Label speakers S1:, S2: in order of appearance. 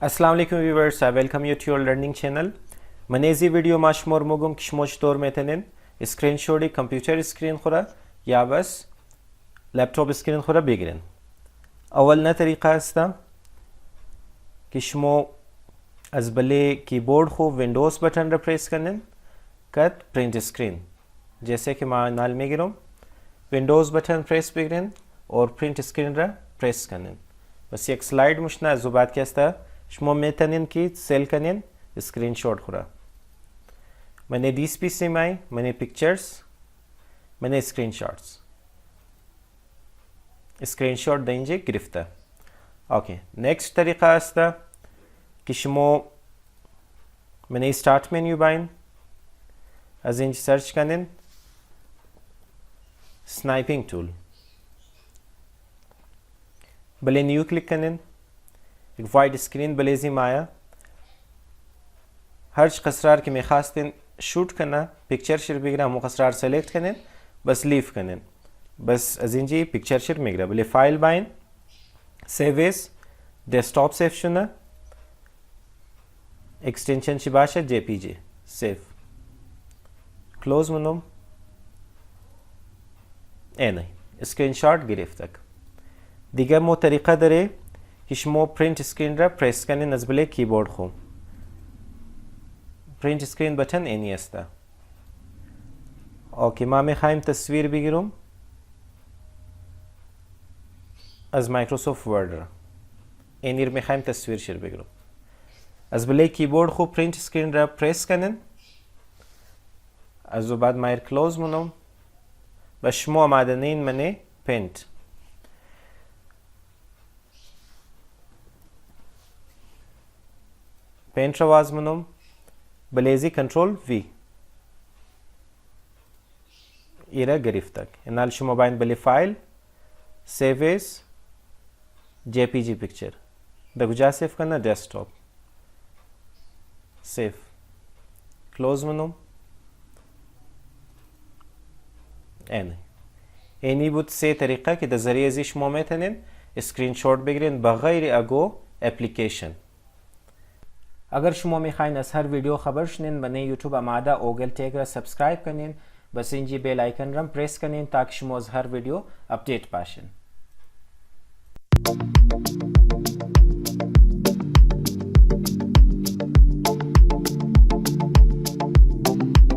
S1: Assalamu alaikum viewers, I welcome you to your learning channel. Manezi video mashmor mogum kishmoch tor metanin screenshot computer screen khura ya bas laptop screen khura بگیرن. اولنا طریقه است که شما از بله keyboard خو ویندوز بटन را press کنین کت پرینت screen जैसे कि मैं नाल में गिरूँ विंडोज़ बटन प्रेस بگیرین और प्रिंट स्क्रीन را प्रेस کنین. बस एक स्लाइड मुशना जुबात के अस्ता شما میتونین که سیل کنین اسکرین شات خورا. मैंने दिस पी सी माई मैंने पिक्चर्स मैंने स्क्रीन शॉट देंगे गिरफ्ता. ओके नेक्स्ट तरीका अस्ता कि शमो मैंने स्टार्ट मेन्यू बाइन از اینج سرچ کنین स्नाइपिंग टूल भले न्यू क्लिक کنین एक वाइड स्क्रीन बलेजी माया हर कसरार के में खास दिन शूट करना पिक्चर शिर बिगरा मो कसरार सेलेक्ट करें बस लीव करें बस अजिंजी पिक्चर शिर मिगरा बले फाइल बाइन सेव एज डेस्कटॉप सेव शुना एक्सटेंशन शिबाशा जेपीजी सेव क्लोज मनोम ए नहीं स्क्रीनशॉट गिरफ्त तक दिगर मो तरीका दरे कि शमो प्रिंट स्क्रीन را प्रेस کنین از بله کیبورد خو پرینت اسکرین بटन اینی است. اوکی ما میخوایم تصویر بگیرم از مایکروسافت ورد را اینی میخوایم تصویر شیر بگیرم از بله کیبورد خو پرینت اسکرین را پریس کنین از بعد مایر کلوز منم و شما آمدنین منه پینت पेंट रवाज मनोम बलेजी कंट्रोल वी इरा गिरफ्त तक इनाल शुमाबाइन बले file save as JPG picture दगुजा सेव करना डेस्कटॉप सेव क्लोज मनोम एनी बुत से तरीका कि द जरिए जी शुमा मेथनन स्क्रीनशॉट बगैर बगैर अगो एप्लीकेशन अगर शुमा میخواین از هر ویدیو خبر شنین بنه یوتیوب آماده اوگل تک را سابسکرایب کنین بس اینجی بیل آیکن را پریس کنین تاکه شما از هر ویدیو اپدیت باشین.